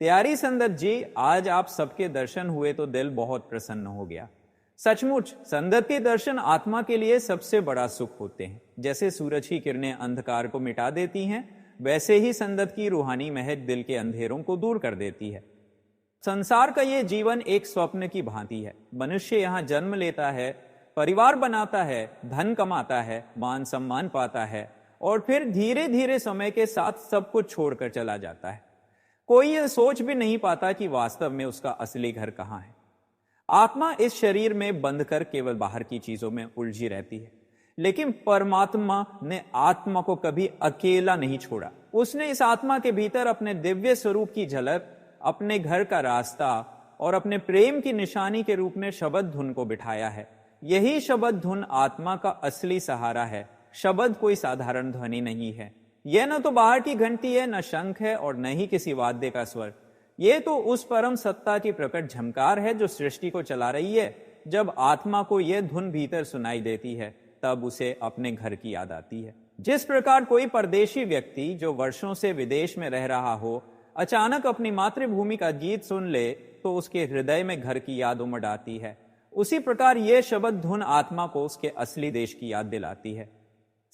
प्यारी संदत जी, आज आप सबके दर्शन हुए तो दिल बहुत प्रसन्न हो गया। सचमुच संदत के दर्शन आत्मा के लिए सबसे बड़ा सुख होते हैं। जैसे सूरज की किरणें अंधकार को मिटा देती हैं, वैसे ही संदत की रूहानी महक दिल के अंधेरों को दूर कर देती है। संसार का ये जीवन एक स्वप्न की भांति है। मनुष्य यहाँ जन्म लेता है, परिवार बनाता है, धन कमाता है, मान सम्मान पाता है और फिर धीरे धीरे समय के साथ सब कुछ छोड़कर चला जाता है। कोई यह सोच भी नहीं पाता कि वास्तव में उसका असली घर कहाँ है। आत्मा इस शरीर में बंद कर केवल बाहर की चीजों में उलझी रहती है, लेकिन परमात्मा ने आत्मा को कभी अकेला नहीं छोड़ा। उसने इस आत्मा के भीतर अपने दिव्य स्वरूप की झलक, अपने घर का रास्ता और अपने प्रेम की निशानी के रूप में शब्द धुन को बिठाया है। यही शब्द धुन आत्मा का असली सहारा है। शब्द कोई साधारण ध्वनि नहीं है। यह न तो बाहर की घंटी है, न शंख है और न ही किसी वाद्य का स्वर। ये तो उस परम सत्ता की प्रकट झंकार है जो सृष्टि को चला रही है। जब आत्मा को यह धुन भीतर सुनाई देती है, तब उसे अपने घर की याद आती है। जिस प्रकार कोई परदेशी व्यक्ति जो वर्षों से विदेश में रह रहा हो, अचानक अपनी मातृभूमि का गीत सुन ले तो उसके हृदय में घर की याद उमड़ आती है, उसी प्रकार यह शब्द धुन आत्मा को उसके असली देश की याद दिलाती है।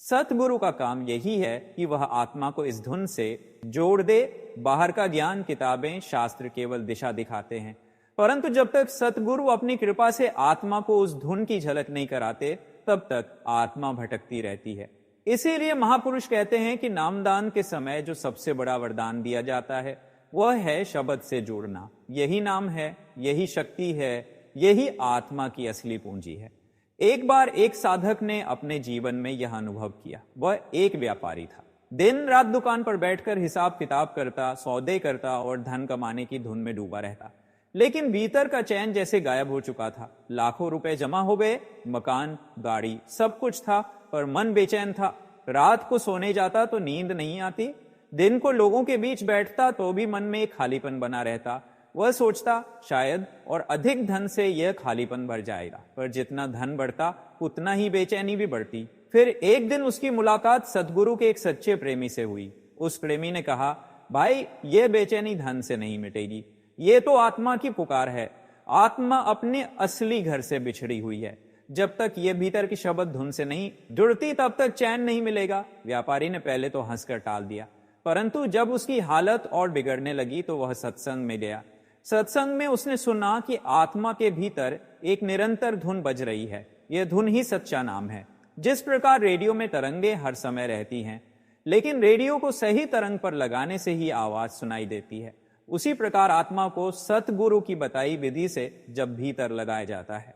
सतगुरु का काम यही है कि वह आत्मा को इस धुन से जोड़ दे। बाहर का ज्ञान, किताबें, शास्त्र केवल दिशा दिखाते हैं, परंतु जब तक सतगुरु अपनी कृपा से आत्मा को उस धुन की झलक नहीं कराते, तब तक आत्मा भटकती रहती है। इसीलिए महापुरुष कहते हैं कि नामदान के समय जो सबसे बड़ा वरदान दिया जाता है, वह है शब्द से जुड़ना। यही नाम है, यही शक्ति है, यही आत्मा की असली पूंजी है। एक बार एक साधक ने अपने जीवन में यह अनुभव किया। वह एक व्यापारी था। दिन रात दुकान पर बैठकर हिसाब किताब करता, सौदे करता और धन कमाने की धुन में डूबा रहता, लेकिन भीतर का चैन जैसे गायब हो चुका था। लाखों रुपए जमा हो गए, मकान, गाड़ी, सब कुछ था, पर मन बेचैन था। रात को सोने जाता तो नींद नहीं आती, दिन को लोगों के बीच बैठता तो भी मन में एक खालीपन बना रहता। वह सोचता शायद और अधिक धन से यह खालीपन भर जाएगा, पर जितना धन बढ़ता उतना ही बेचैनी भी बढ़ती। फिर एक दिन उसकी मुलाकात सतगुरु के एक सच्चे प्रेमी से हुई। उस प्रेमी ने कहा, भाई, यह बेचैनी धन से नहीं मिटेगी, ये तो आत्मा की पुकार है। आत्मा अपने असली घर से बिछड़ी हुई है। जब तक ये भीतर की शब्द धुन से नहीं जुड़ती, तब तक चैन नहीं मिलेगा। व्यापारी ने पहले तो हंसकर टाल दिया, परंतु जब उसकी हालत और बिगड़ने लगी तो वह सत्संग में गया। सत्संग में उसने सुना कि आत्मा के भीतर एक निरंतर धुन बज रही है। यह धुन ही सच्चा नाम है। जिस प्रकार रेडियो में तरंगे हर समय रहती हैं, लेकिन रेडियो को सही तरंग पर लगाने से ही आवाज सुनाई देती है, उसी प्रकार आत्मा को सतगुरु की बताई विधि से जब भीतर लगाया जाता है,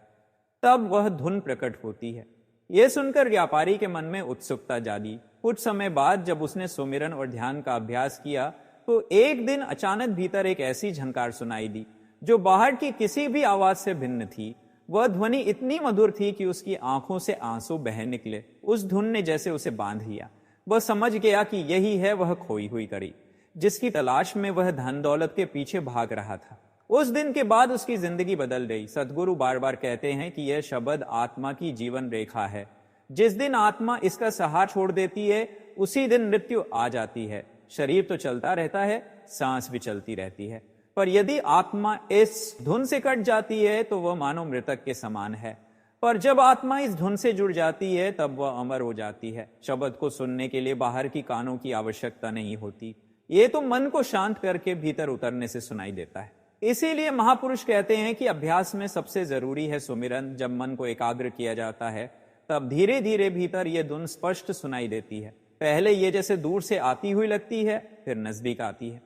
तब वह धुन प्रकट होती है। यह सुनकर व्यापारी के मन में उत्सुकता जागी। कुछ समय बाद जब उसने सुमिरन और ध्यान का अभ्यास किया, तो एक दिन अचानक भीतर एक ऐसी झंकार सुनाई दी जो बाहर की किसी भी आवाज से भिन्न थी। वह ध्वनि इतनी मधुर थी कि उसकी आंखों से आंसू बह निकले। उस धुन ने जैसे उसे बांध लिया। वह समझ गया कि यही है वह खोई हुई कड़ी, जिसकी तलाश में वह धन दौलत के पीछे भाग रहा था। उस दिन के बाद उसकी जिंदगी बदल गई। सतगुरु बार बार कहते हैं कि यह शब्द आत्मा की जीवन रेखा है। जिस दिन आत्मा इसका सहारा छोड़ देती है, उसी दिन मृत्यु आ जाती है। शरीर तो चलता रहता है, सांस भी चलती रहती है, पर यदि आत्मा इस धुन से कट जाती है तो वह मानो मृतक के समान है। पर जब आत्मा इस धुन से जुड़ जाती है, तब वह अमर हो जाती है। शब्द को सुनने के लिए बाहर की कानों की आवश्यकता नहीं होती। ये तो मन को शांत करके भीतर उतरने से सुनाई देता है। इसीलिए महापुरुष कहते हैं कि अभ्यास में सबसे जरूरी है सुमिरन। जब मन को एकाग्र किया जाता है, तब धीरे धीरे भीतर यह धुन स्पष्ट सुनाई देती है। पहले ये जैसे दूर से आती हुई लगती है, फिर नजदीक आती है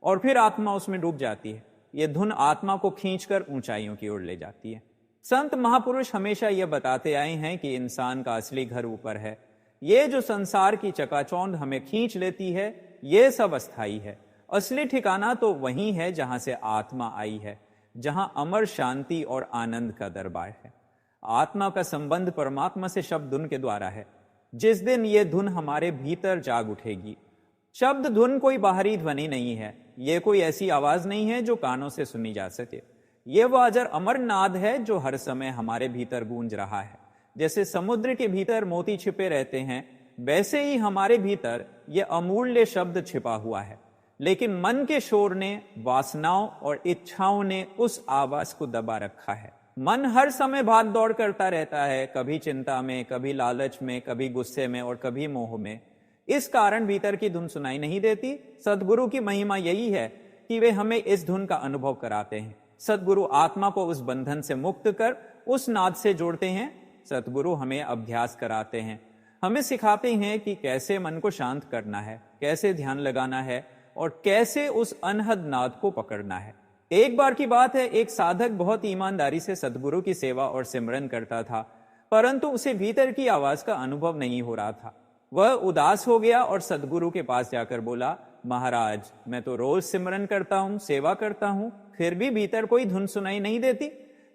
और फिर आत्मा उसमें डूब जाती है। यह धुन आत्मा को खींचकर ऊंचाइयों की ओर ले जाती है। संत महापुरुष हमेशा यह बताते आए हैं कि इंसान का असली घर ऊपर है। ये जो संसार की चकाचौंध हमें खींच लेती है, ये सब अस्थाई है। असली ठिकाना तो वही है जहां से आत्मा आई है, जहां अमर शांति और आनंद का दरबार है। आत्मा का संबंध परमात्मा से शब्द धुन के द्वारा है। जिस दिन ये धुन हमारे भीतर जाग उठेगी, शब्द धुन कोई बाहरी ध्वनि नहीं है, ये कोई ऐसी आवाज नहीं है जो कानों से सुनी जा सके। ये वह अजर अमर नाद है जो हर समय हमारे भीतर गूंज रहा है। जैसे समुद्र के भीतर मोती छिपे रहते हैं, वैसे ही हमारे भीतर यह अमूल्य शब्द छिपा हुआ है। लेकिन मन के शोर ने, वासनाओं और इच्छाओं ने उस आवाज को दबा रखा है। मन हर समय भाग दौड़ करता रहता है, कभी चिंता में, कभी लालच में, कभी गुस्से में और कभी मोह में। इस कारण भीतर की धुन सुनाई नहीं देती। सदगुरु की महिमा यही है कि वे हमें इस धुन का अनुभव कराते हैं। सदगुरु आत्मा को उस बंधन से मुक्त कर उस नाद से जोड़ते हैं। सदगुरु हमें अभ्यास कराते हैं, हमें सिखाते हैं कि कैसे मन को शांत करना है, कैसे ध्यान लगाना है और कैसे उस अनहद नाद को पकड़ना है। एक बार की बात है, एक साधक बहुत ईमानदारी से सदगुरु की सेवा और सिमरन करता था, परंतु उसे भीतर की आवाज का अनुभव नहीं हो रहा था। वह उदास हो गया और सदगुरु के पास जाकर बोला, महाराज, मैं तो रोज सिमरन करता हूं, सेवा करता हूं, फिर भी भीतर कोई धुन सुनाई नहीं देती।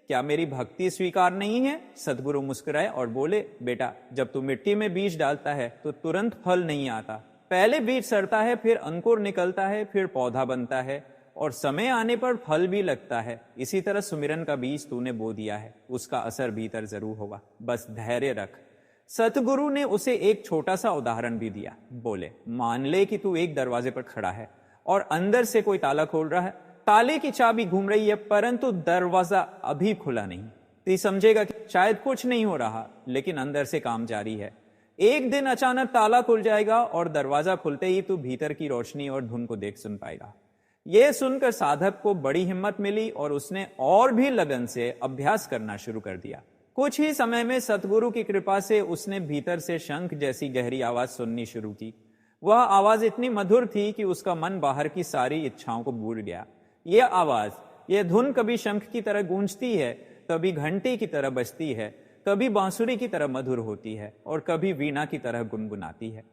क्या मेरी भक्ति स्वीकार नहीं है? सदगुरु मुस्कुराए और बोले, बेटा, जब तू मिट्टी में बीज डालता है तो तुरंत फल नहीं आता। पहले बीज सड़ता है, फिर अंकुर निकलता है, फिर पौधा बनता है और समय आने पर फल भी लगता है। इसी तरह सुमिरन का बीज तूने बो दिया है, उसका असर भीतर जरूर होगा, बस धैर्य रख। सतगुरु ने उसे एक छोटा सा उदाहरण भी दिया। बोले, मान ले कि तू एक दरवाजे पर खड़ा है और अंदर से कोई ताला खोल रहा है। ताले की चाबी घूम रही है, परंतु दरवाजा अभी खुला नहीं। तू समझेगा कि शायद कुछ नहीं हो रहा, लेकिन अंदर से काम जारी है। एक दिन अचानक ताला खुल जाएगा और दरवाजा खुलते ही तू भीतर की रोशनी और धुन को देख सुन पाएगा। यह सुनकर साधक को बड़ी हिम्मत मिली और उसने और भी लगन से अभ्यास करना शुरू कर दिया। कुछ ही समय में सतगुरु की कृपा से उसने भीतर से शंख जैसी गहरी आवाज सुननी शुरू की। वह आवाज इतनी मधुर थी कि उसका मन बाहर की सारी इच्छाओं को भूल गया। यह आवाज, यह धुन कभी शंख की तरह गूंजती है, कभी घंटी की तरह बजती है, कभी बांसुरी की तरह मधुर होती है और कभी वीणा की तरह गुनगुनाती है।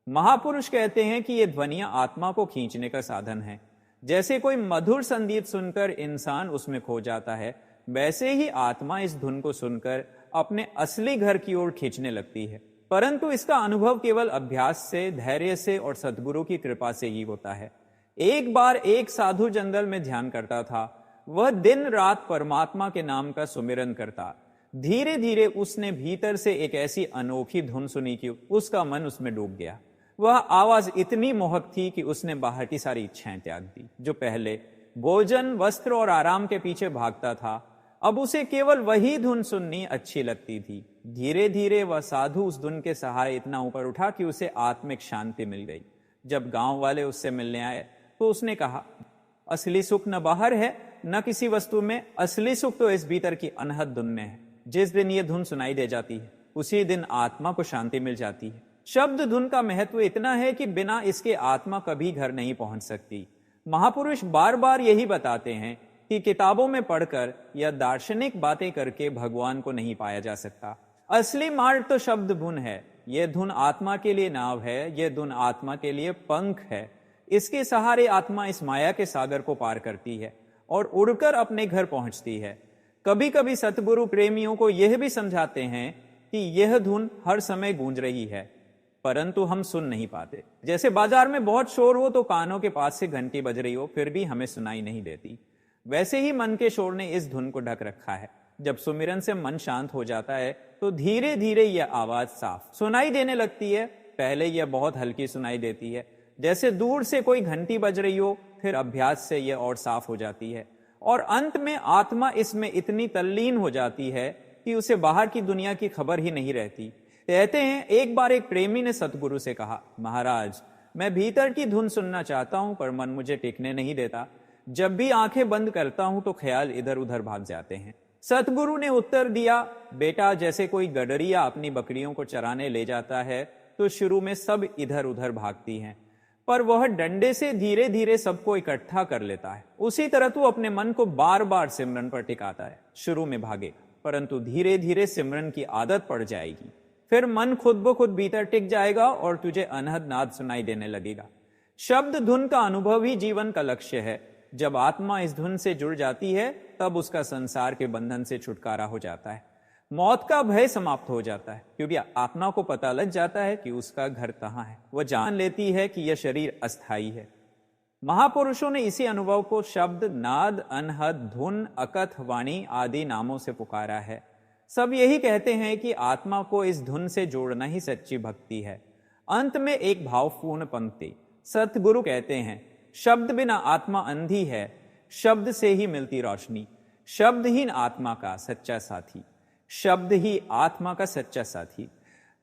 महापुरुष कहते हैं कि यह ध्वनियां आत्मा को खींचने का साधन है। जैसे कोई मधुर संगीत सुनकर इंसान उसमें खो जाता है, वैसे ही आत्मा इस धुन को सुनकर अपने असली घर की ओर खींचने लगती है। परंतु इसका अनुभव केवल अभ्यास से, धैर्य से और सद्गुरु की कृपा से ही होता है। एक बार एक साधु जंगल में ध्यान करता था। वह दिन रात परमात्मा के नाम का सुमिरन करता। धीरे धीरे उसने भीतर से एक ऐसी अनोखी धुन सुनी कि उसका मन उसमें डूब गया। वह आवाज इतनी मोहक थी कि उसने बाहर की सारी इच्छाएं त्याग दी। जो पहले भोजन, वस्त्र और आराम के पीछे भागता था, अब उसे केवल वही धुन सुननी अच्छी लगती थी। धीरे धीरे वह साधु उस धुन के सहारे इतना ऊपर उठा कि उसे आत्मिक शांति मिल गई। जब गांव वाले उससे मिलने आए तो उसने कहा, असली सुख न बाहर है न किसी वस्तु में, असली सुख तो इस भीतर की अनहद धुन में है। जिस दिन ये धुन सुनाई दे जाती है, उसी दिन आत्मा को शांति मिल जाती है। शब्द धुन का महत्व इतना है कि बिना इसके आत्मा कभी घर नहीं पहुंच सकती। महापुरुष बार बार यही बताते हैं कि किताबों में पढ़कर या दार्शनिक बातें करके भगवान को नहीं पाया जा सकता। असली मार्ग तो शब्द धुन है। यह धुन आत्मा के लिए नाव है, यह धुन आत्मा के लिए पंख है। इसके सहारे आत्मा इस माया के सागर को पार करती है और उड़कर अपने घर पहुंचती है। कभी कभी सतगुरु प्रेमियों को यह भी समझाते हैं कि यह धुन हर समय गूंज रही है, परंतु हम सुन नहीं पाते। जैसे बाजार में बहुत शोर हो तो कानों के पास से घंटी बज रही हो, फिर भी हमें सुनाई नहीं देती। वैसे ही मन के शोर ने इस धुन को ढक रखा है। जब सुमिरन से मन शांत हो जाता है तो धीरे धीरे यह आवाज साफ सुनाई देने लगती है। पहले यह बहुत हल्की सुनाई देती है, जैसे दूर से कोई घंटी बज रही हो, फिर अभ्यास से यह और साफ हो जाती है और अंत में आत्मा इसमें इतनी तल्लीन हो जाती है कि उसे बाहर की दुनिया की खबर ही नहीं रहती। कहते हैं, एक बार एक प्रेमी ने सतगुरु से कहा, महाराज, मैं भीतर की धुन सुनना चाहता हूं पर मन मुझे टिकने नहीं देता। जब भी आंखें बंद करता हूं तो ख्याल इधर उधर भाग जाते हैं। सतगुरु ने उत्तर दिया, बेटा, जैसे कोई गडरिया अपनी बकरियों को चराने ले जाता है तो शुरू में सब इधर उधर भागती हैं, पर वह डंडे से धीरे धीरे सबको इकट्ठा कर लेता है। उसी तरह तू अपने मन को बार बार सिमरन पर टिकाता है। शुरू में भागेगा, परंतु धीरे धीरे सिमरन की आदत पड़ जाएगी। फिर मन खुद ब खुद भीतर टिक जाएगा और तुझे अनहद नाद सुनाई देने लगेगा। शब्द धुन का अनुभव ही जीवन का लक्ष्य है। जब आत्मा इस धुन से जुड़ जाती है तब उसका संसार के बंधन से छुटकारा हो जाता है। मौत का भय समाप्त हो जाता है, क्योंकि आत्मा को पता लग जाता है कि उसका घर कहाँ है। वह जान लेती है कि यह शरीर अस्थाई है। महापुरुषों ने इसी अनुभव को शब्द, नाद, अनहद, धुन, अकथ, वाणी आदि नामों से पुकारा है। सब यही कहते हैं कि आत्मा को इस धुन से जोड़ना ही सच्ची भक्ति है। अंत में एक भावपूर्ण पंक्ति। सतगुरु कहते हैं, शब्द बिना आत्मा अंधी है, शब्द से ही मिलती रोशनी। शब्द ही आत्मा का सच्चा साथी, शब्द ही आत्मा का सच्चा साथी।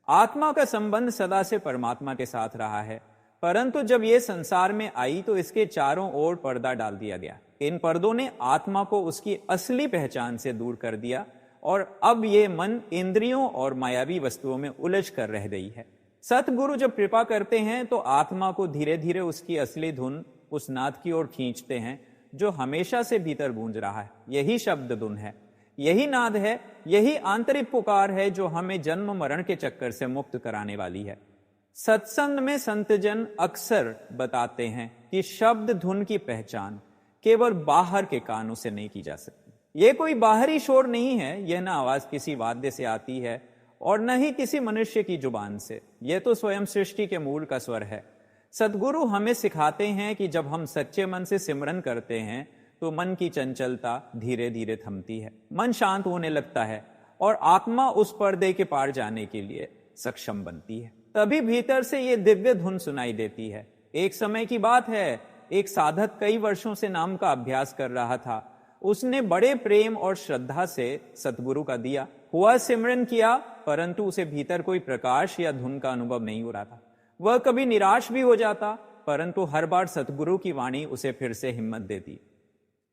आत्मा का संबंध सदा से परमात्मा के साथ रहा है, परंतु जब यह संसार में आई तो इसके चारों ओर पर्दा डाल दिया गया। इन पर्दों ने आत्मा को उसकी असली पहचान से दूर कर दिया और अब ये मन इंद्रियों और मायावी वस्तुओं में उलझ कर रह गई है। सतगुरु जब कृपा करते हैं तो आत्मा को धीरे धीरे उसकी असली धुन, उस नाद की ओर खींचते हैं जो हमेशा से भीतर गूंज रहा है। यही शब्द धुन है, यही नाद है, यही आंतरिक पुकार है जो हमें जन्म मरण के चक्कर से मुक्त कराने वाली है। सत्संग में संतजन अक्सर बताते हैं कि शब्द धुन की पहचान केवल बाहर के कानों से नहीं की जा सकती। यह कोई बाहरी शोर नहीं है, यह ना आवाज किसी वाद्य से आती है और न ही किसी मनुष्य की जुबान से। यह तो स्वयं सृष्टि के मूल का स्वर है। सद्गुरु हमें सिखाते हैं कि जब हम सच्चे मन से सिमरन करते हैं तो मन की चंचलता धीरे धीरे थमती है, मन शांत होने लगता है और आत्मा उस पर्दे के पार जाने के लिए सक्षम बनती है। तभी भीतर से ये दिव्य धुन सुनाई देती है। एक समय की बात है, एक साधक कई वर्षों से नाम का अभ्यास कर रहा था। उसने बड़े प्रेम और श्रद्धा से सतगुरु का दिया हुआ सिमरन किया, परंतु उसे भीतर कोई प्रकाश या धुन का अनुभव नहीं हो रहा था। वह कभी निराश भी हो जाता, परंतु हर बार सतगुरु की वाणी उसे फिर से हिम्मत देती।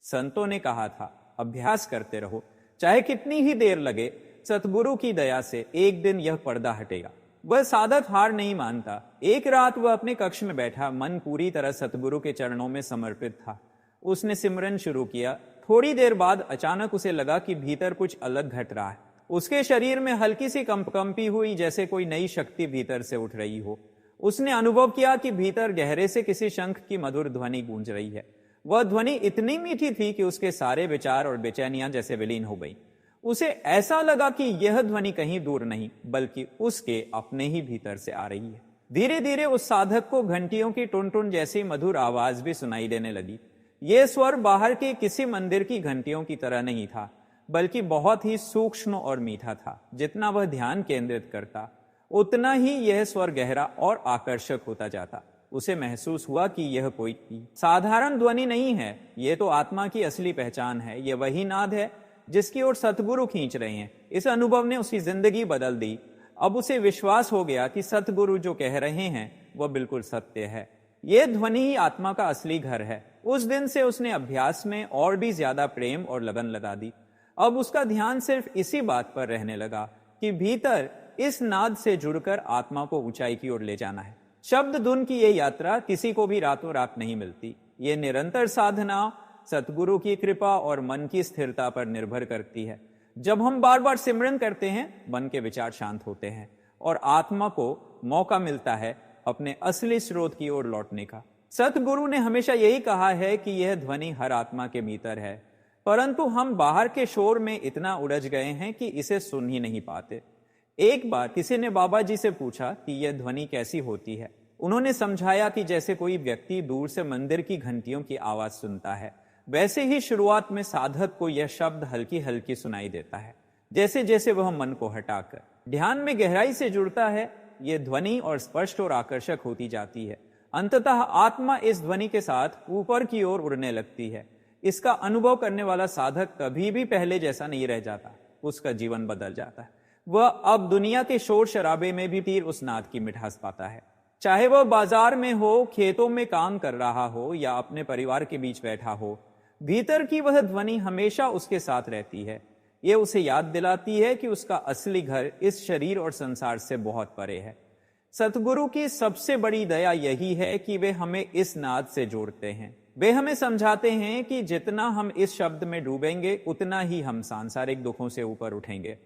संतों ने कहा था, अभ्यास करते रहो, चाहे कितनी ही देर लगे, सतगुरु की दया से एक दिन यह पर्दा हटेगा। वह साधक हार नहीं मानता। एक रात वह अपने कक्ष में बैठा, मन पूरी तरह सतगुरु के चरणों में समर्पित था। उसने सिमरन शुरू किया। थोड़ी देर बाद अचानक उसे लगा कि भीतर कुछ अलग घट रहा है। उसके शरीर में हल्की सी कंपी हुई, जैसे कोई नई शक्ति भीतर से उठ रही हो। उसने अनुभव किया कि भीतर गहरे से किसी शंख की मधुर ध्वनि गूंज रही है। वह ध्वनि इतनी मीठी थी कि उसके सारे विचार और बेचैनियां जैसे विलीन हो गई। उसे ऐसा लगा कि यह ध्वनि कहीं दूर नहीं, बल्कि उसके अपने ही भीतर से आ रही है। धीरे धीरे उस साधक को घंटियों की टुन टुन जैसी मधुर आवाज भी सुनाई देने लगी। यह स्वर बाहर के किसी मंदिर की घंटियों की तरह नहीं था, बल्कि बहुत ही सूक्ष्म और मीठा था। जितना वह ध्यान केंद्रित करता, उतना ही यह स्वर गहरा और आकर्षक होता जाता। उसे महसूस हुआ कि यह कोई साधारण ध्वनि नहीं है, यह तो आत्मा की असली पहचान है। यह वही नाद है जिसकी ओर सतगुरु खींच रहे हैं। इस अनुभव ने उसकी जिंदगी बदल दी। अब उसे विश्वास हो गया कि सतगुरु जो कह रहे हैं वह बिल्कुल सत्य है। यह ध्वनि ही आत्मा का असली घर है। उस दिन से उसने अभ्यास में और भी ज्यादा प्रेम और लगन लगा दी। अब उसका ध्यान सिर्फ इसी बात पर रहने लगा कि भीतर इस नाद से जुड़कर आत्मा को ऊंचाई की ओर ले जाना है। शब्द धुन की यह यात्रा किसी को भी रातों रात नहीं मिलती। ये निरंतर साधना, सतगुरु की कृपा और मन की स्थिरता पर निर्भर करती है। जब हम बार बार सिमरन करते हैं, मन के विचार शांत होते हैं और आत्मा को मौका मिलता है अपने असली स्रोत की ओर लौटने का। सतगुरु ने हमेशा यही कहा है कि यह ध्वनि हर आत्मा के भीतर है, परंतु हम बाहर के शोर में इतना उलझ गए हैं कि इसे सुन ही नहीं पाते। एक बार किसी ने बाबा जी से पूछा कि यह ध्वनि कैसी होती है। उन्होंने समझाया कि जैसे कोई व्यक्ति दूर से मंदिर की घंटियों की आवाज सुनता है, वैसे ही शुरुआत में साधक को यह शब्द हल्की हल्की सुनाई देता है। जैसे जैसे वह मन को हटाकर ध्यान में गहराई से जुड़ता है, यह ध्वनि और स्पष्ट और आकर्षक होती जाती है। अंततः आत्मा इस ध्वनि के साथ ऊपर की ओर उड़ने लगती है। इसका अनुभव करने वाला साधक कभी भी पहले जैसा नहीं रह जाता, उसका जीवन बदल जाता है। वह अब दुनिया के शोर शराबे में भी तीर उस नाद की मिठास पाता है। चाहे वह बाजार में हो, खेतों में काम कर रहा हो या अपने परिवार के बीच बैठा हो, भीतर की वह ध्वनि हमेशा उसके साथ रहती है। यह उसे याद दिलाती है कि उसका असली घर इस शरीर और संसार से बहुत परे है। सतगुरु की सबसे बड़ी दया यही है कि वे हमें इस नाद से जोड़ते हैं। वे हमें समझाते हैं कि जितना हम इस शब्द में डूबेंगे, उतना ही हम सांसारिक दुखों से ऊपर उठेंगे।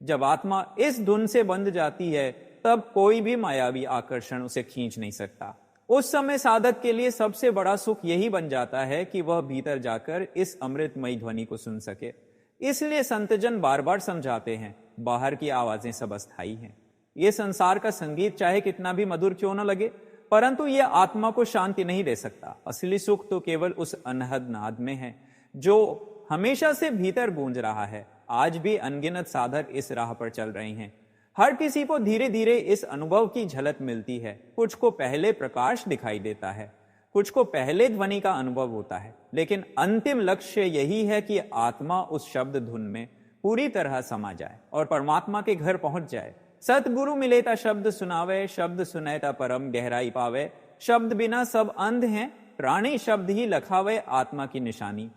जब आत्मा इस धुन से बंध जाती है, तब कोई भी मायावी आकर्षण उसे खींच नहीं सकता। उस समय साधक के लिए सबसे बड़ा सुख यही बन जाता है कि वह भीतर जाकर इस अमृतमयी ध्वनि को सुन सके। इसलिए संतजन बार बार समझाते हैं, बाहर की आवाजें सब अस्थायी हैं। ये संसार का संगीत चाहे कितना भी मधुर क्यों न लगे, परंतु यह आत्मा को शांति नहीं दे सकता। असली सुख तो केवल उस अनहद नाद में है जो हमेशा से भीतर गूंज रहा है। आज भी अनगिनत साधक इस राह पर चल रहे हैं। हर किसी को धीरे धीरे इस अनुभव की झलक मिलती है। कुछ को पहले प्रकाश दिखाई देता है, कुछ को पहले ध्वनि का अनुभव होता है, लेकिन अंतिम लक्ष्य यही है कि आत्मा उस शब्द धुन में पूरी तरह समा जाए और परमात्मा के घर पहुंच जाए। सतगुरु मिलेता शब्द सुनावे, शब्द सुनैता परम गहराई पावे। शब्द बिना सब अंध हैं, प्राणी शब्द ही लखावे आत्मा की निशानी।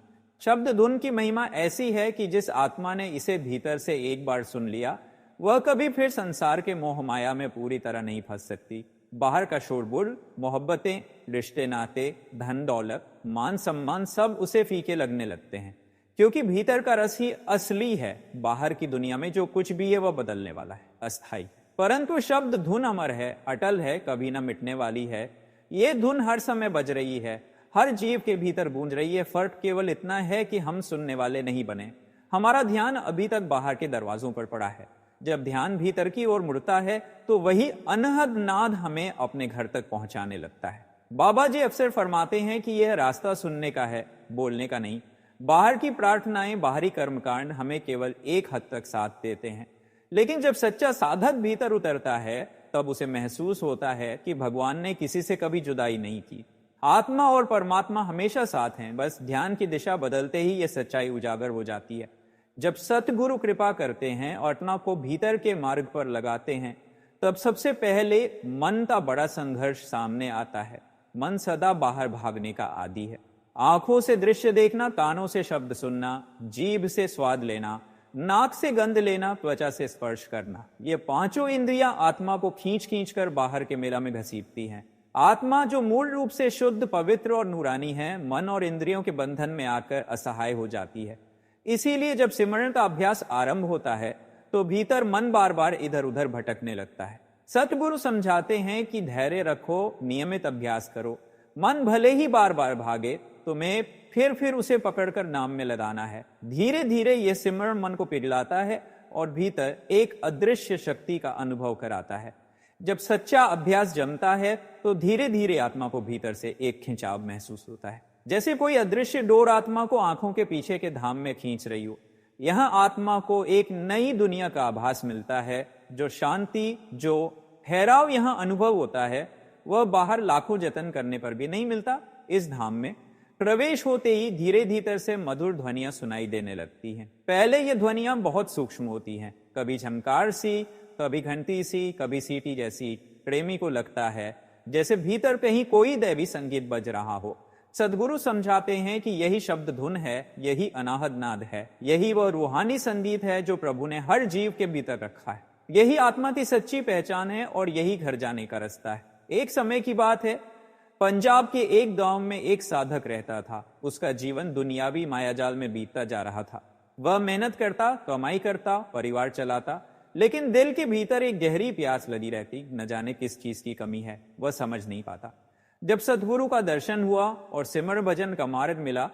शब्द धुन की महिमा ऐसी है कि जिस आत्मा ने इसे भीतर से एक बार सुन लिया, वह कभी फिर संसार के मोह माया में पूरी तरह नहीं फंस सकती। बाहर का शोरगुल, मोहब्बतें, रिश्ते नाते, धन दौलत, मान सम्मान सब उसे फीके लगने लगते हैं, क्योंकि भीतर का रस ही असली है। बाहर की दुनिया में जो कुछ भी है वह बदलने वाला है, अस्थाई। परंतु शब्द धुन अमर है, अटल है, कभी ना मिटने वाली है। ये धुन हर समय बज रही है, हर जीव के भीतर गूंज रही है। फर्क केवल इतना है कि हम सुनने वाले नहीं बने। हमारा ध्यान अभी तक बाहर के दरवाजों पर पड़ा है। जब ध्यान भीतर की ओर मुड़ता है तो वही अनहद नाद हमें अपने घर तक पहुंचाने लगता है। बाबा जी अक्सर फरमाते हैं कि यह रास्ता सुनने का है, बोलने का नहीं। बाहर की प्रार्थनाएं, बाहरी कर्मकांड हमें केवल एक हद तक साथ देते हैं, लेकिन जब सच्चा साधक भीतर उतरता है तब उसे महसूस होता है कि भगवान ने किसी से कभी जुदाई नहीं की। आत्मा और परमात्मा हमेशा साथ हैं, बस ध्यान की दिशा बदलते ही यह सच्चाई उजागर हो जाती है। जब सतगुरु कृपा करते हैं और आत्मा को भीतर के मार्ग पर लगाते हैं, तब सबसे पहले मन का बड़ा संघर्ष सामने आता है। मन सदा बाहर भागने का आदी है। आंखों से दृश्य देखना, कानों से शब्द सुनना, जीभ से स्वाद लेना, नाक से गंध लेना, त्वचा से स्पर्श करना, ये पांचों इंद्रियां आत्मा को खींच खींच कर बाहर के मेला में घसीटती हैं। आत्मा जो मूल रूप से शुद्ध, पवित्र और नूरानी है, मन और इंद्रियों के बंधन में आकर असहाय हो जाती है। इसीलिए जब सिमरन का अभ्यास आरंभ होता है तो भीतर मन बार बार इधर उधर भटकने लगता है। सतगुरु समझाते हैं कि धैर्य रखो, नियमित अभ्यास करो। मन भले ही बार बार भागे, तुम्हें फिर उसे पकड़कर नाम में लगाना है। धीरे धीरे यह सिमरण मन को पिघलाता है और भीतर एक अदृश्य शक्ति का अनुभव कराता है। जब सच्चा अभ्यास जमता है तो धीरे धीरे आत्मा को भीतर से एक खिंचाव महसूस होता है, जैसे कोई अदृश्य डोर आत्मा को आंखों के पीछे के धाम में खींच रही हो। यहां आत्मा को एक नई दुनिया का आभास मिलता है। जो शांति, जो ठहराव यहां अनुभव होता है, वह बाहर लाखों जतन करने पर भी नहीं मिलता। इस धाम में प्रवेश होते ही धीरे धीरे से मधुर ध्वनियां सुनाई देने लगती हैं। पहले ये ध्वनियां बहुत सूक्ष्म होती हैं, कभी झंकार सी, कभी घंटी सी, कभी सीटी जैसी। प्रेमी को लगता है जैसे भीतर कहीं कोई दैवी संगीत बज रहा हो। सदगुरु समझाते हैं कि यही शब्द धुन है, यही अनाहद नाद है, यही वह रूहानी संगीत है जो प्रभु ने हर जीव के भीतर रखा है। यही आत्मा की सच्ची पहचान है और यही घर जाने का रास्ता है। एक समय की बात है, पंजाब के एक गांव में एक साधक रहता था। उसका जीवन दुनियावी मायाजाल में बीतता जा रहा था। वह मेहनत करता, कमाई करता, परिवार चलाता, लेकिन दिल के भीतर एक गहरी प्यास लगी रहती। न जाने किस चीज की कमी है, वह समझ नहीं पाता। जब सतगुरु का दर्शन हुआ और सिमर भजन का मार्ग मिला,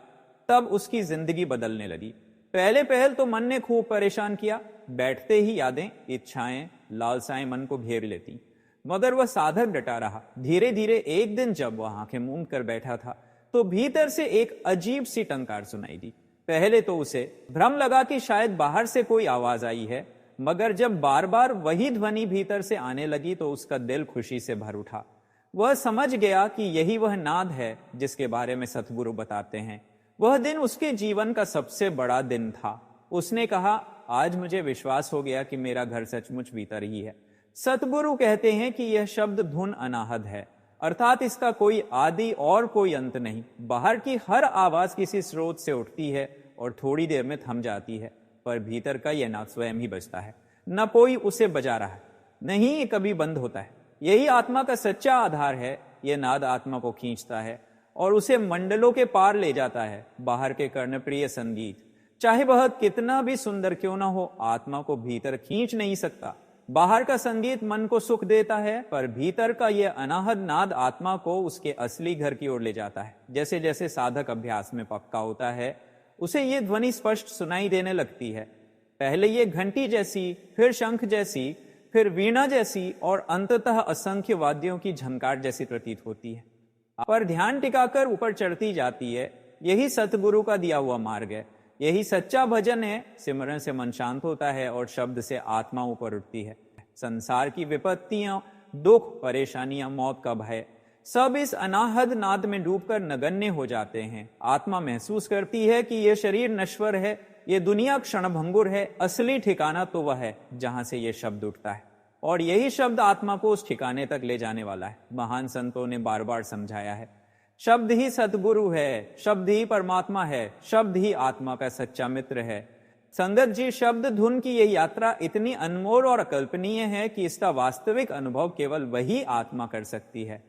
तब उसकी जिंदगी बदलने लगी। पहल तो मन ने खूब परेशान किया। बैठते ही यादें, इच्छाएं, लालसाएं मन को घेर लेती, मगर वह साधक डटा रहा। धीरे धीरे एक दिन जब वह आंखें मूंद कर बैठा था तो भीतर से एक अजीब सी टंकार सुनाई दी। पहले तो उसे भ्रम लगा कि शायद बाहर से कोई आवाज आई है, मगर जब बार बार वही ध्वनि भीतर से आने लगी तो उसका दिल खुशी से भर उठा। वह समझ गया कि यही वह नाद है जिसके बारे में सतगुरु बताते हैं। वह दिन उसके जीवन का सबसे बड़ा दिन था। उसने कहा, आज मुझे विश्वास हो गया कि मेरा घर सचमुच भीतर ही है। सतगुरु कहते हैं कि यह शब्द धुन अनाहद है, अर्थात इसका कोई आदि और कोई अंत नहीं। बाहर की हर आवाज किसी स्रोत से उठती है और थोड़ी देर में थम जाती है, पर भीतर का यह नाद स्वयं ही बजता है। न कोई उसे बजा रहा है, नहीं ये कभी बंद होता है। यही आत्मा का सच्चा आधार है। यह नाद आत्मा को खींचता है और उसे मंडलों के पार ले जाता है। बाहर के कर्णप्रिय संगीत, चाहे वह कितना भी सुंदर क्यों ना हो, आत्मा को भीतर खींच नहीं सकता। बाहर का संगीत मन को सुख देता है, पर भीतर का यह अनाहद नाद आत्मा को उसके असली घर की ओर ले जाता है। जैसे जैसे साधक अभ्यास में पक्का होता है, उसे यह ध्वनि स्पष्ट सुनाई देने लगती है। पहले ये घंटी जैसी, फिर शंख जैसी, फिर वीणा जैसी और अंततः असंख्य वाद्यों की झनकार जैसी प्रतीत होती है, पर ध्यान टिकाकर ऊपर चढ़ती जाती है। यही सतगुरु का दिया हुआ मार्ग है, यही सच्चा भजन है। सिमरन से मन शांत होता है और शब्द से आत्मा ऊपर उठती है। संसार की विपत्तियां, दुख, परेशानियां, मौत का भय सब इस अनाहद नाद में डूबकर नगण्य हो जाते हैं। आत्मा महसूस करती है कि यह शरीर नश्वर है, यह दुनिया क्षणभंगुर है, असली ठिकाना तो वह है जहां से यह शब्द उठता है, और यही शब्द आत्मा को उस ठिकाने तक ले जाने वाला है। महान संतों ने बार बार समझाया है, शब्द ही सतगुरु है, शब्द ही परमात्मा है, शब्द ही आत्मा का सच्चा मित्र है। संगत जी, शब्द धुन की यह यात्रा इतनी अनमोल और अकल्पनीय है कि इसका वास्तविक अनुभव केवल वही आत्मा कर सकती है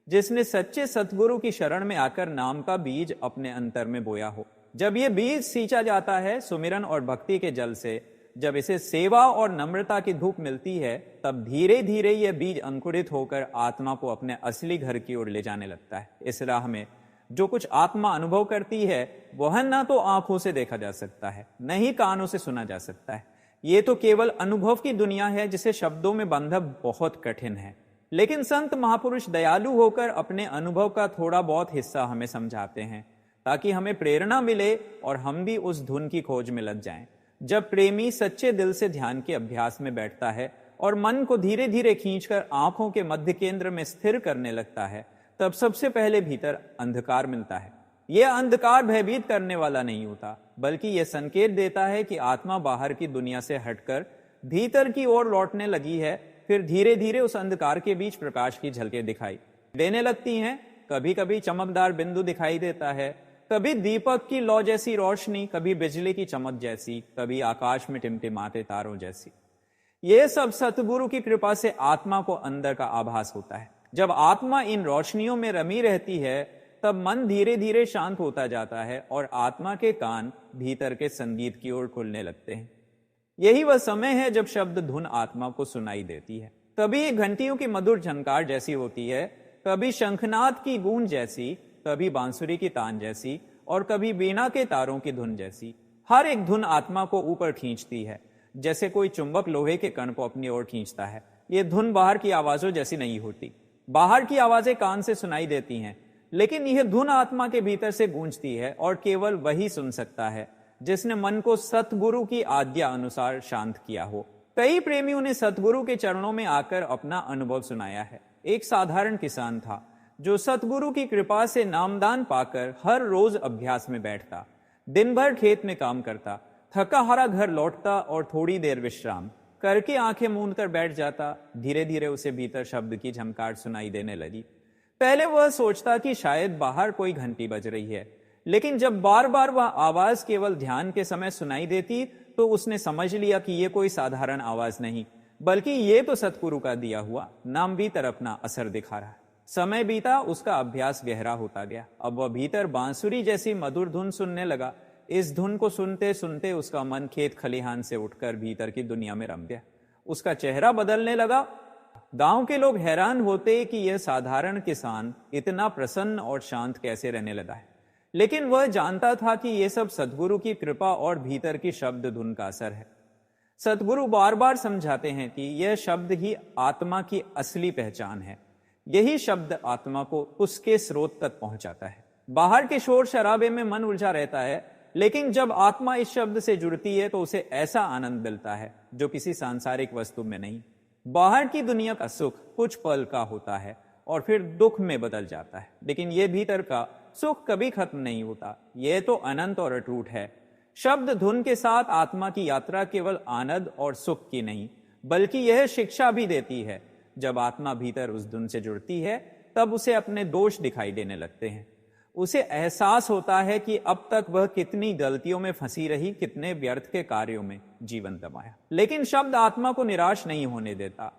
जिसने सच्चे सतगुरु की शरण में आकर नाम का बीज अपने अंतर में बोया हो। जब यह बीज सींचा जाता है सुमिरन और भक्ति के जल से, जब इसे सेवा और नम्रता की धूप मिलती है, तब धीरे धीरे यह बीज अंकुरित होकर आत्मा को अपने असली घर की ओर ले जाने लगता है। इस राह में जो कुछ आत्मा अनुभव करती है वह न तो आंखों से देखा जा सकता है, न ही कानों से सुना जा सकता है। ये तो केवल अनुभव की दुनिया है जिसे शब्दों में बांधना बहुत कठिन है। लेकिन संत महापुरुष दयालु होकर अपने अनुभव का थोड़ा बहुत हिस्सा हमें समझाते हैं ताकि हमें प्रेरणा मिले और हम भी उस धुन की खोज में लग जाएं। जब प्रेमी सच्चे दिल से ध्यान के अभ्यास में बैठता है और मन को धीरे धीरे खींचकर आंखों के मध्य केंद्र में स्थिर करने लगता है, तब सबसे पहले भीतर अंधकार मिलता है। यह अंधकार भयभीत करने वाला नहीं होता, बल्कि यह संकेत देता है कि आत्मा बाहर की दुनिया से हटकर भीतर की ओर लौटने लगी है। फिर धीरे धीरे उस अंधकार के बीच प्रकाश की झलकें दिखाई देने लगती हैं। कभी कभी चमकदार बिंदु दिखाई देता है, कभी दीपक की लौ जैसी रोशनी, कभी बिजली की चमक जैसी, कभी आकाश में टिमटिमाते तारों जैसी। यह सब सतगुरु की कृपा से आत्मा को अंदर का आभास होता है। जब आत्मा इन रोशनियों में रमी रहती है, तब मन धीरे धीरे शांत होता जाता है और आत्मा के कान भीतर के संगीत की ओर खुलने लगते हैं। यही वह समय है जब शब्द धुन आत्मा को सुनाई देती है। कभी ये घंटियों की मधुर झनकार जैसी होती है, कभी शंखनाद की गूंज जैसी, कभी बांसुरी की तान जैसी, और कभी वीणा के तारों की धुन जैसी। हर एक धुन आत्मा को ऊपर खींचती है, जैसे कोई चुंबक लोहे के कण को अपनी ओर खींचता है। ये धुन बाहर की आवाजों जैसी नहीं होती। बाहर की आवाजें कान से सुनाई देती हैं, लेकिन यह धुन आत्मा के भीतर से गूंजती है, और केवल वही सुन सकता है जिसने मन को सतगुरु की आज्ञा अनुसार शांत किया हो। कई प्रेमियों ने सतगुरु के चरणों में आकर अपना अनुभव सुनाया है। एक साधारण किसान था जो सतगुरु की कृपा से नामदान पाकर हर रोज अभ्यास में बैठता, दिन भर खेत में काम करता, थका हारा घर लौटता और थोड़ी देर विश्राम करके आंखें मूंद कर बैठ जाता। धीरे धीरे उसे भीतर शब्द की झमकार सुनाई देने लगी। पहले वह सोचता कि शायद बाहर कोई घंटी बज रही है, लेकिन जब बार बार वह आवाज केवल ध्यान के समय सुनाई देती तो उसने समझ लिया कि यह कोई साधारण आवाज नहीं, बल्कि यह तो सतगुरु का दिया हुआ नाम भीतर अपना असर दिखा रहा है। समय बीता, उसका अभ्यास गहरा होता गया। अब वह भीतर बांसुरी जैसी मधुर धुन सुनने लगा। इस धुन को सुनते सुनते उसका मन खेत खलिहान से उठकर भीतर की दुनिया में रम गया। उसका चेहरा बदलने लगा। गांव के लोग हैरान होते कि यह साधारण किसान इतना प्रसन्न और शांत कैसे रहने लगा है, लेकिन वह जानता था कि यह सब सतगुरु की कृपा और भीतर की शब्द धुन का असर है। सतगुरु बार बार समझाते हैं कि यह शब्द ही आत्मा की असली पहचान है। यही शब्द आत्मा को उसके स्रोत तक पहुंचाता है। बाहर के शोर शराबे में मन उलझा रहता है, लेकिन जब आत्मा इस शब्द से जुड़ती है तो उसे ऐसा आनंद मिलता है जो किसी सांसारिक वस्तु में नहीं। बाहर की दुनिया का सुख कुछ पल का होता है और फिर दुख में बदल जाता है, लेकिन यह भीतर का सुख कभी खत्म नहीं होता। यह तो अनंत और अटूट है। शब्द धुन के साथ आत्मा की यात्रा केवल आनंद और सुख की नहीं, बल्कि यह शिक्षा भी देती है। जब आत्मा भीतर उस धुन से जुड़ती है, तब उसे अपने दोष दिखाई देने लगते हैं। उसे एहसास होता है कि अब तक वह कितनी गलतियों में फंसी रही, कितने व्यर्थ के कार्यों में जीवन गंवाया। लेकिन शब्द आत्मा को निराश नहीं होने देता।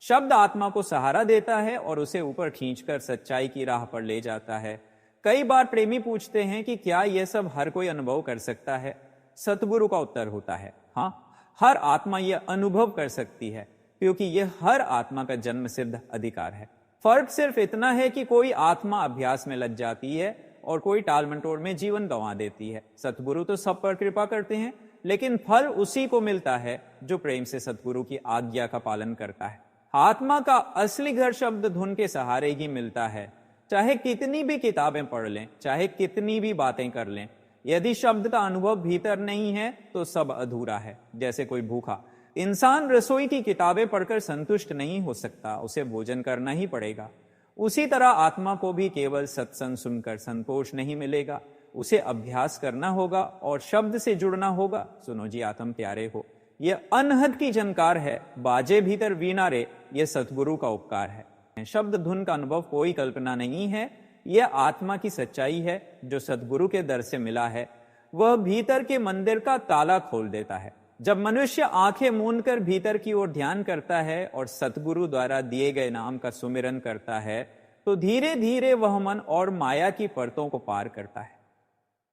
शब्द आत्मा को सहारा देता है और उसे ऊपर खींचकर सच्चाई की राह पर ले जाता है। कई बार प्रेमी पूछते हैं कि क्या यह सब हर कोई अनुभव कर सकता है? सतगुरु का उत्तर होता है, हाँ, हर आत्मा यह अनुभव कर सकती है, क्योंकि यह हर आत्मा का जन्म सिद्ध अधिकार है। फर्क सिर्फ इतना है कि कोई आत्मा अभ्यास में लग जाती है और कोई टाल मटोल में जीवन गंवा देती है। सतगुरु तो सब पर कृपा करते हैं, लेकिन फल उसी को मिलता है जो प्रेम से सतगुरु की आज्ञा का पालन करता है। आत्मा का असली घर शब्द धुन के सहारे ही मिलता है। चाहे कितनी भी किताबें पढ़ लें, चाहे कितनी भी बातें कर लें, यदि शब्द का अनुभव भीतर नहीं है तो सब अधूरा है। जैसे कोई भूखा इंसान रसोई की किताबें पढ़कर संतुष्ट नहीं हो सकता, उसे भोजन करना ही पड़ेगा। उसी तरह आत्मा को भी केवल सत्संग सुनकर संतोष नहीं मिलेगा, उसे अभ्यास करना होगा और शब्द से जुड़ना होगा। सुनो जी आत्म प्यारे हो, यह अनहद की झनकार है, बाजे भीतर वीणा रे, यह सतगुरु का उपकार है। शब्द धुन का अनुभव कोई कल्पना नहीं है, यह आत्मा की सच्चाई है जो सतगुरु के दर से मिला है। वह भीतर के मंदिर का ताला खोल देता है। जब मनुष्य आंखें मूंद कर भीतर की ओर ध्यान करता है और सतगुरु द्वारा दिए गए नाम का सुमिरन करता है, तो धीरे धीरे वह मन और माया की परतों को पार करता है।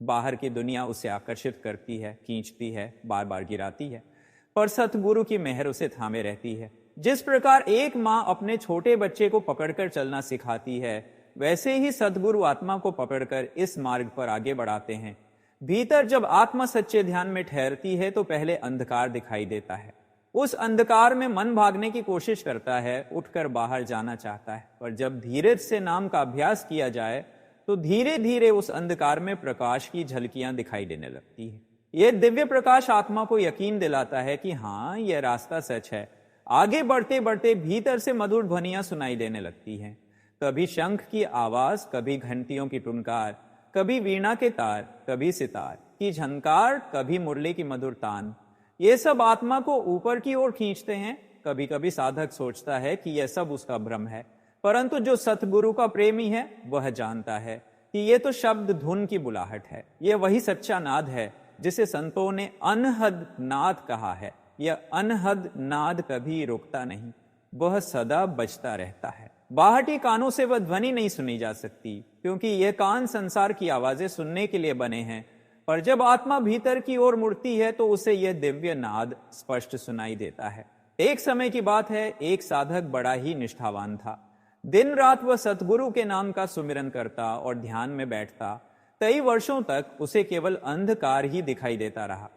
बाहर की दुनिया उसे आकर्षित करती है, खींचती है, बार बार गिराती है, पर सतगुरु की मेहर उसे थामे रहती है। जिस प्रकार एक माँ अपने छोटे बच्चे को पकड़कर चलना सिखाती है, वैसे ही सतगुरु आत्मा को पकड़कर इस मार्ग पर आगे बढ़ाते हैं। भीतर जब आत्मा सच्चे ध्यान में ठहरती है तो पहले अंधकार दिखाई देता है। उस अंधकार में मन भागने की कोशिश करता है, उठकर बाहर जाना चाहता है, पर जब धीरज से नाम का अभ्यास किया जाए तो धीरे धीरे उस अंधकार में प्रकाश की झलकियां दिखाई देने लगती है। यह दिव्य प्रकाश आत्मा को यकीन दिलाता है कि हाँ, यह रास्ता सच है। आगे बढ़ते बढ़ते भीतर से मधुर ध्वनियां सुनाई देने लगती हैं। कभी शंख की आवाज, कभी घंटियों की टुनकार, कभी वीणा के तार, कभी सितार की झनकार, कभी मुरली की मधुर तान। ये सब आत्मा को ऊपर की ओर खींचते हैं। कभी कभी साधक सोचता है कि यह सब उसका भ्रम है, परंतु जो सतगुरु का प्रेमी है वह जानता है कि यह तो शब्द धुन की बुलाहट है। यह वही सच्चा नाद है जिसे संतों ने अनहद नाद कहा है। यह अनहद नाद कभी रुकता नहीं, वह सदा बजता रहता है। बाहरी कानों से वह ध्वनि नहीं सुनी जा सकती, क्योंकि यह कान संसार की आवाजें सुनने के लिए बने हैं। पर जब आत्मा भीतर की ओर मुड़ती है तो उसे यह दिव्य नाद स्पष्ट सुनाई देता है। एक समय की बात है, एक साधक बड़ा ही निष्ठावान था। दिन रात वह सतगुरु के नाम का सुमिरन करता और ध्यान में बैठता। कई वर्षों तक उसे केवल अंधकार ही दिखाई देता रहा।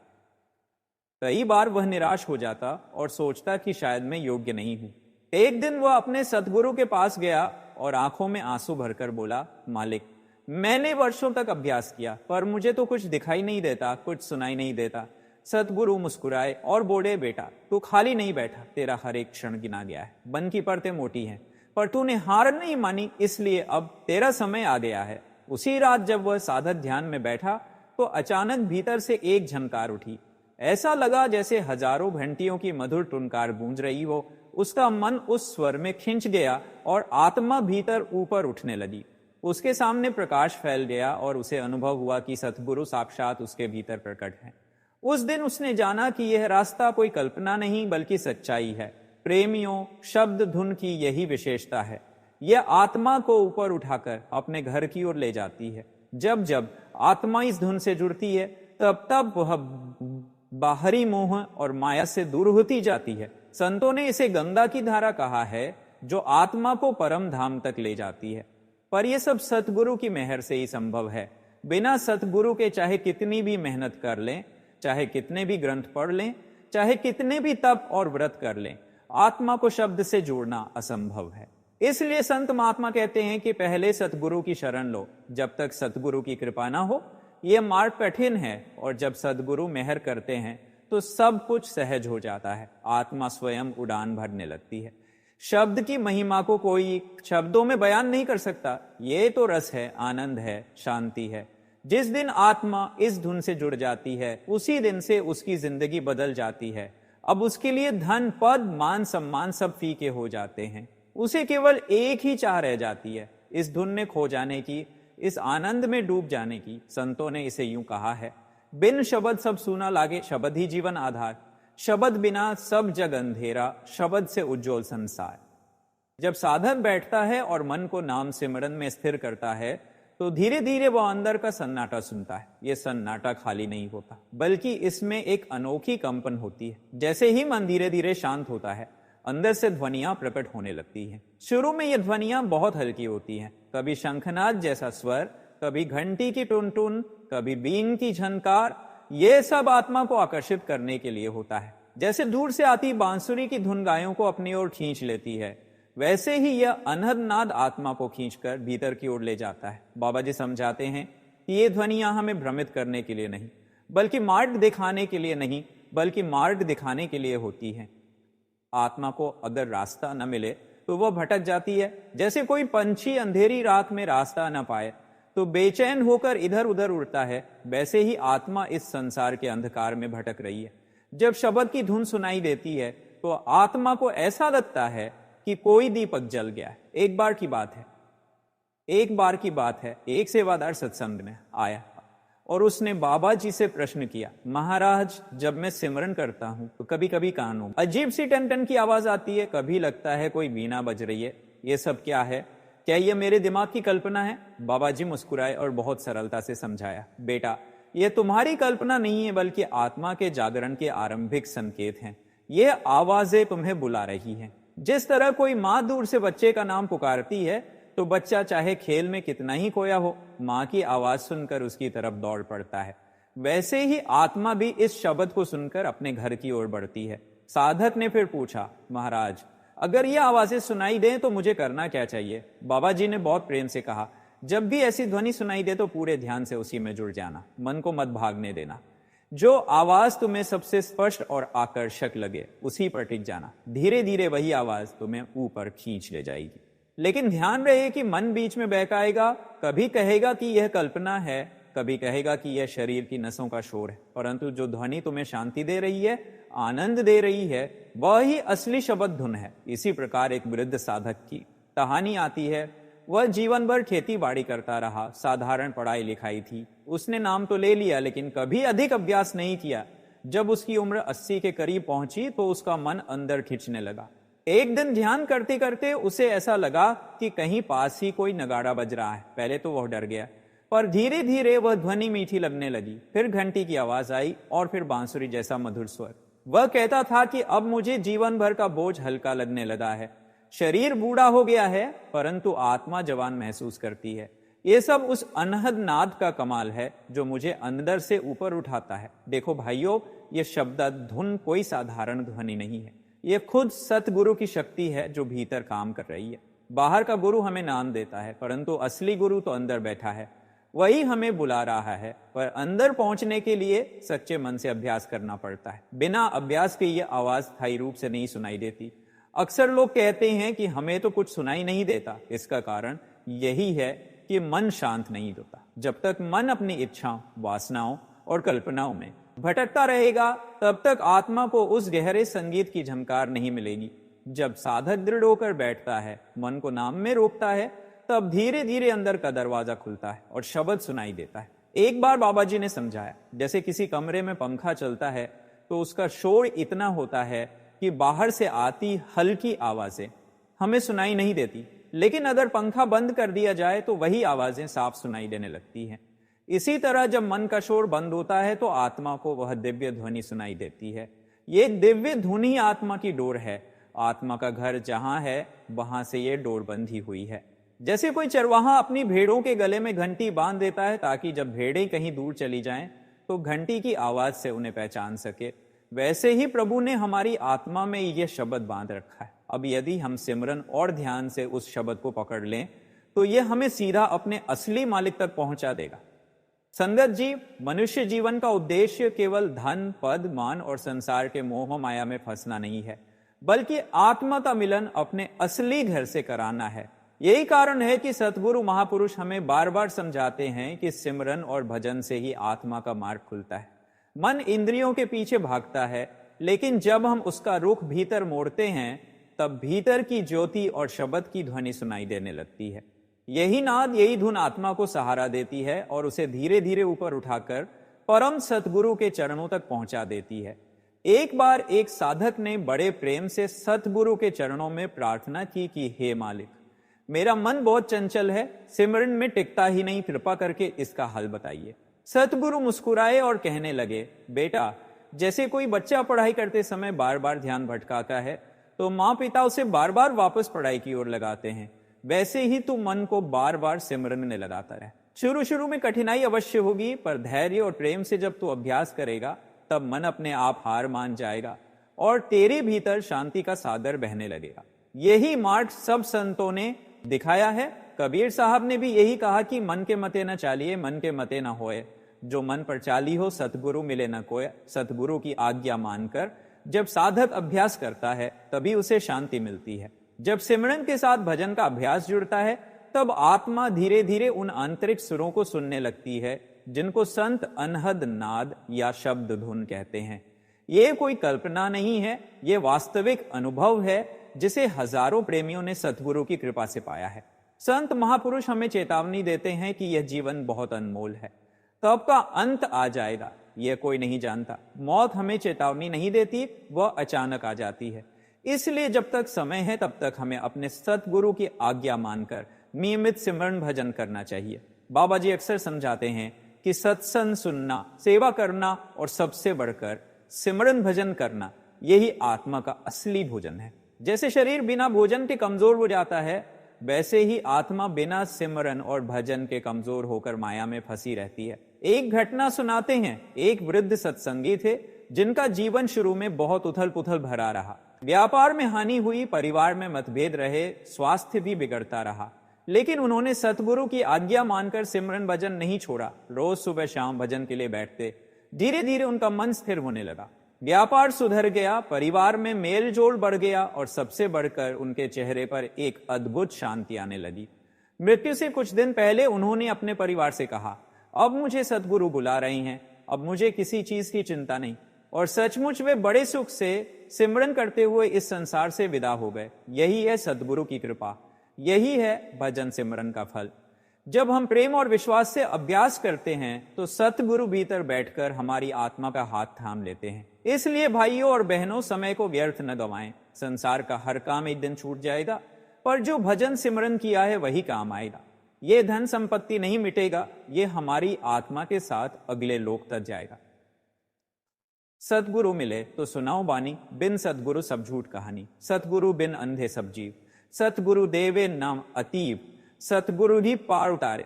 कई बार वह निराश हो जाता और सोचता कि शायद मैं योग्य नहीं हूं। एक दिन वह अपने सतगुरु के पास गया और आंखों में आंसू भरकर बोला, मालिक, मैंने वर्षों तक अभ्यास किया, पर मुझे तो कुछ दिखाई नहीं देता, कुछ सुनाई नहीं देता। सतगुरु मुस्कुराए और बोले, बेटा, तू खाली नहीं बैठा, तेरा हर एक क्षण गिना गया है। बन की परतें मोटी हैं, पर तूने हार नहीं मानी, इसलिए अब तेरा समय आ गया है। उसी रात जब वह साधक ध्यान में बैठा तो अचानक भीतर से एक झनकार उठी। ऐसा लगा जैसे हजारों घंटियों की मधुर टुनकार गूंज रही हो। उसका मन उस स्वर में खिंच गया और आत्मा भीतर ऊपर उठने लगी। उसके सामने प्रकाश फैल गया और उसे अनुभव हुआ कि सतगुरु साक्षात उसके भीतर प्रकट है। उस दिन उसने जाना कि यह रास्ता कोई कल्पना नहीं बल्कि सच्चाई है। प्रेमियों, शब्द धुन की यही विशेषता है। यह आत्मा को ऊपर उठाकर अपने घर की ओर ले जाती है। जब जब आत्मा इस धुन से जुड़ती है, तब तब वह बाहरी मोह और माया से दूर होती जाती है। संतों ने इसे गंगा की धारा कहा है, जो आत्मा को परम धाम तक ले जाती है। पर यह सब सतगुरु की मेहर से ही संभव है। बिना सतगुरु के चाहे कितनी भी मेहनत कर लें, चाहे कितने भी ग्रंथ पढ़ लें, चाहे कितने भी तप और व्रत कर लें, आत्मा को शब्द से जोड़ना असंभव है। इसलिए संत महात्मा कहते हैं कि पहले सतगुरु की शरण लो। जब तक सतगुरु की कृपा ना हो, यह मार्ग कठिन है, और जब सतगुरु मेहर करते हैं तो सब कुछ सहज हो जाता है। आत्मा स्वयं उड़ान भरने लगती है। शब्द की महिमा को कोई शब्दों में बयान नहीं कर सकता। ये तो रस है, आनंद है, शांति है। जिस दिन आत्मा इस धुन से जुड़ जाती है, उसी दिन से उसकी जिंदगी बदल जाती है। अब उसके लिए धन, पद, मान, सम्मान सब फीके हो जाते हैं। उसे केवल एक ही चाह रह जाती है, इस धुन में खो जाने की, इस आनंद में डूब जाने की। संतों ने इसे यूं कहा है, बिन शब्द सब सूना लागे, शब्द ही जीवन आधार। शब्द बिना सब जग अंधेरा, शब्द से उज्जवल संसार। जब साधक बैठता है और मन को नाम सिमरन में स्थिर करता है, तो धीरे धीरे वह अंदर का सन्नाटा सुनता है। यह सन्नाटा खाली नहीं होता, बल्कि इसमें एक अनोखी कंपन होती है। जैसे ही मन धीरे धीरे शांत होता है, अंदर से ध्वनियां प्रकट होने लगती हैं। शुरू में ये ध्वनियां बहुत हल्की होती हैं, कभी शंखनाद जैसा स्वर, कभी घंटी की टुन-टुन, कभी बीन की झनकार। ये सब आत्मा को आकर्षित करने के लिए होता है। जैसे दूर से आती बांसुरी की धुन गायों को अपनी ओर खींच लेती है, वैसे ही यह अनहद नाद आत्मा को खींचकर भीतर की ओर ले जाता है। बाबा जी समझाते हैं कि ये ध्वनियां हमें भ्रमित करने के लिए नहीं, बल्कि मार्ग दिखाने के लिए नहीं, बल्कि मार्ग दिखाने के लिए होती हैं। आत्मा को अगर रास्ता न मिले तो वह भटक जाती है। जैसे कोई पंछी अंधेरी रात में रास्ता न पाए तो बेचैन होकर इधर उधर उड़ता है, वैसे ही आत्मा इस संसार के अंधकार में भटक रही है। जब शब्द की धुन सुनाई देती है तो आत्मा को ऐसा लगता है कि कोई दीपक जल गया है। एक बार की बात है, एक सेवादार सत्संग में आया और उसने बाबा जी से प्रश्न किया, महाराज जब मैं सिमरन करता हूं तो कभी कभी कानों अजीब सी टन टन की आवाज आती है, कभी लगता है कोई वीणा बज रही है, ये सब क्या है? क्या ये मेरे दिमाग की कल्पना है? बाबा जी मुस्कुराए और बहुत सरलता से समझाया, बेटा ये तुम्हारी कल्पना नहीं है बल्कि आत्मा के जागरण के आरंभिक संकेत हैं। ये आवाजें तुम्हें बुला रही हैं। जिस तरह कोई माँ दूर से बच्चे का नाम पुकारती है तो बच्चा चाहे खेल में कितना ही खोया हो, माँ की आवाज सुनकर उसकी तरफ दौड़ पड़ता है। वैसे ही आत्मा भी इस शब्द को सुनकर अपने घर की ओर बढ़ती है। साधक ने फिर पूछा, महाराज अगर ये आवाजें सुनाई दें तो मुझे करना क्या चाहिए? बाबा जी ने बहुत प्रेम से कहा, जब भी ऐसी ध्वनि सुनाई दे तो पूरे ध्यान से उसी में जुड़ जाना, मन को मत भागने देना। जो आवाज तुम्हें सबसे स्पष्ट और आकर्षक लगे उसी पर टिक जाना। धीरे धीरे वही आवाज तुम्हें ऊपर खींच ले जाएगी। लेकिन ध्यान रहे कि मन बीच में बहकाएगा, कभी कहेगा कि यह कल्पना है, कभी कहेगा कि यह शरीर की नसों का शोर है, परंतु जो ध्वनि तुम्हें शांति दे रही है, आनंद दे रही है, वह ही असली शब्द धुन है। इसी प्रकार एक वृद्ध साधक की कहानी आती है। वह जीवन भर खेती बाड़ी करता रहा, साधारण पढ़ाई लिखाई थी, उसने नाम तो ले लिया लेकिन कभी अधिक अभ्यास नहीं किया। जब उसकी उम्र 80 के करीब पहुंची तो उसका मन अंदर खिंचने लगा। एक दिन ध्यान करते करते उसे ऐसा लगा कि कहीं पास ही कोई नगाड़ा बज रहा है। पहले तो वह डर गया, पर धीरे धीरे वह ध्वनि मीठी लगने लगी। फिर घंटी की आवाज आई और फिर बांसुरी जैसा मधुर स्वर। वह कहता था कि अब मुझे जीवन भर का बोझ हल्का लगने लगा है। शरीर बूढ़ा हो गया है परंतु आत्मा जवान महसूस करती है। ये सब उस अनहद नाद का कमाल है जो मुझे अंदर से ऊपर उठाता है। देखो भाइयों, ये शब्द धुन कोई साधारण ध्वनि नहीं है, ये खुद सतगुरु की शक्ति है जो भीतर काम कर रही है। बाहर का गुरु हमें नाम देता है परंतु असली गुरु तो अंदर बैठा है, वही हमें बुला रहा है। पर अंदर पहुंचने के लिए सच्चे मन से अभ्यास करना पड़ता है। बिना अभ्यास के ये आवाज स्थायी रूप से नहीं सुनाई देती। अक्सर लोग कहते हैं कि हमें तो कुछ सुनाई नहीं देता। इसका कारण यही है कि मन शांत नहीं होता। जब तक मन अपनी इच्छाओं, वासनाओं और कल्पनाओं में भटकता रहेगा तब तक आत्मा को उस गहरे संगीत की झंकार नहीं मिलेगी। जब साधक दृढ़ होकर बैठता है, मन को नाम में रोकता है, तब धीरे धीरे अंदर का दरवाजा खुलता है और शब्द सुनाई देता है। एक बार बाबा जी ने समझाया, जैसे किसी कमरे में पंखा चलता है तो उसका शोर इतना होता है कि बाहर से आती हल्की आवाजें हमें सुनाई नहीं देती, लेकिन अगर पंखा बंद कर दिया जाए तो वही आवाजें साफ सुनाई देने लगती हैं। इसी तरह जब मन का शोर बंद होता है तो आत्मा को वह दिव्य ध्वनि सुनाई देती है। ये दिव्य धुनी आत्मा की डोर है। आत्मा का घर जहां है वहां से ये डोर बंधी हुई है। जैसे कोई चरवाहा अपनी भेड़ों के गले में घंटी बांध देता है ताकि जब भेड़ें कहीं दूर चली जाएं तो घंटी की आवाज से उन्हें पहचान सके, वैसे ही प्रभु ने हमारी आत्मा में यह शब्द बांध रखा है। अब यदि हम सिमरन और ध्यान से उस शब्द को पकड़ लें तो यह हमें सीधा अपने असली मालिक तक पहुंचा देगा। संगत जी, मनुष्य जीवन का उद्देश्य केवल धन, पद, मान और संसार के मोह माया में फंसना नहीं है, बल्कि आत्मा का मिलन अपने असली घर से कराना है। यही कारण है कि सतगुरु महापुरुष हमें बार बार समझाते हैं कि सिमरन और भजन से ही आत्मा का मार्ग खुलता है। मन इंद्रियों के पीछे भागता है, लेकिन जब हम उसका रुख भीतर मोड़ते हैं तब भीतर की ज्योति और शब्द की ध्वनि सुनाई देने लगती है। यही नाद, यही धुन आत्मा को सहारा देती है और उसे धीरे धीरे ऊपर उठाकर परम सतगुरु के चरणों तक पहुंचा देती है। एक बार एक साधक ने बड़े प्रेम से सतगुरु के चरणों में प्रार्थना की कि हे मालिक, मेरा मन बहुत चंचल है, सिमरन में टिकता ही नहीं, कृपा करके इसका हल बताइए। सतगुरु मुस्कुराए और कहने लगे, बेटा, जैसे कोई बच्चा पढ़ाई करते समय बार बार ध्यान भटकाता है तो माँ पिता उसे बार बार वापस पढ़ाई की ओर लगाते हैं, वैसे ही तू मन को बार बार सिमरन में लगाता रहे। शुरू शुरू में कठिनाई अवश्य होगी, पर धैर्य और प्रेम से जब तू अभ्यास करेगा तब मन अपने आप हार मान जाएगा और तेरे भीतर शांति का सागर बहने लगेगा। यही मार्ग सब संतों ने दिखाया है। कबीर साहब ने भी यही कहा कि मन के मते न चालिए, मन के मते न होए, जो मन पर चाली हो सतगुरु मिले न कोय। सतगुरु की आज्ञा मानकर जब साधक अभ्यास करता है तभी उसे शांति मिलती है। जब सिमरन के साथ भजन का अभ्यास जुड़ता है तब आत्मा धीरे धीरे उन आंतरिक सुरों को सुनने लगती है जिनको संत अनहद नाद या शब्द धुन कहते हैं। ये कोई कल्पना नहीं है, ये वास्तविक अनुभव है जिसे हजारों प्रेमियों ने सतगुरु की कृपा से पाया है। संत महापुरुष हमें चेतावनी देते हैं कि यह जीवन बहुत अनमोल है, कब का अंत आ जाएगा यह कोई नहीं जानता। मौत हमें चेतावनी नहीं देती, वह अचानक आ जाती है। इसलिए जब तक समय है तब तक हमें अपने सतगुरु की आज्ञा मानकर नियमित सिमरन भजन करना चाहिए। बाबा जी अक्सर समझाते हैं कि सत्संग सुनना, सेवा करना और सबसे बढ़कर सिमरन भजन करना, यही आत्मा का असली भोजन है। जैसे शरीर बिना भोजन के कमजोर हो जाता है, वैसे ही आत्मा बिना सिमरन और भजन के कमजोर होकर माया में फंसी रहती है। एक घटना सुनाते हैं। एक वृद्ध सत्संगी थे जिनका जीवन शुरू में बहुत उथल पुथल भरा रहा। व्यापार में हानि हुई, परिवार में मतभेद रहे, स्वास्थ्य भी बिगड़ता रहा, लेकिन उन्होंने सतगुरु की आज्ञा मानकर सिमरन भजन नहीं छोड़ा। रोज सुबह शाम भजन के लिए बैठते। धीरे धीरे उनका मन स्थिर होने लगा, व्यापार सुधर गया, परिवार में मेल जोल बढ़ गया और सबसे बढ़कर उनके चेहरे पर एक अद्भुत शांति आने लगी। मृत्यु से कुछ दिन पहले उन्होंने अपने परिवार से कहा, अब मुझे सतगुरु बुला रहे हैं, अब मुझे किसी चीज की चिंता नहीं। और सचमुच वे बड़े सुख से सिमरन करते हुए इस संसार से विदा हो गए। यही है सतगुरु की कृपा, यही है भजन सिमरन का फल। जब हम प्रेम और विश्वास से अभ्यास करते हैं तो सतगुरु भीतर बैठकर हमारी आत्मा का हाथ थाम लेते हैं। इसलिए भाइयों और बहनों, समय को व्यर्थ न गवाएं। संसार का हर काम एक दिन छूट जाएगा, पर जो भजन सिमरन किया है वही काम आएगा। ये धन संपत्ति नहीं मिटेगा, ये हमारी आत्मा के साथ अगले लोक तक जाएगा। सतगुरु मिले तो सुनाओ बानी, बिन सतगुरु सब झूठ कहानी। सतगुरु बिन अंधे सब जीव, सतगुरु देवे नाम अतीब। सतगुरु ही पार उतारे,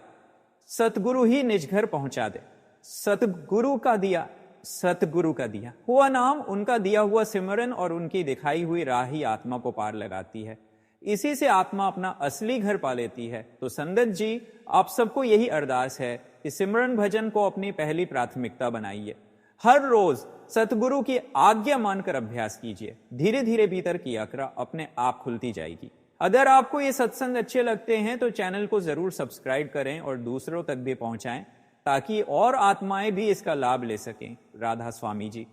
सतगुरु ही निज घर पहुंचा दे। सतगुरु का दिया, सतगुरु का दिया हुआ नाम, उनका दिया हुआ सिमरन और उनकी दिखाई हुई राह ही आत्मा को पार लगाती है। इसी से आत्मा अपना असली घर पा लेती है। तो संगत जी, आप सबको यही अरदास है कि सिमरन भजन को अपनी पहली प्राथमिकता बनाइए। हर रोज सतगुरु की आज्ञा मानकर अभ्यास कीजिए। धीरे धीरे भीतर की यात्रा अपने आप खुलती जाएगी। अगर आपको ये सत्संग अच्छे लगते हैं तो चैनल को जरूर सब्सक्राइब करें और दूसरों तक भी पहुंचाएं, ताकि और आत्माएं भी इसका लाभ ले सकें। राधा स्वामी जी।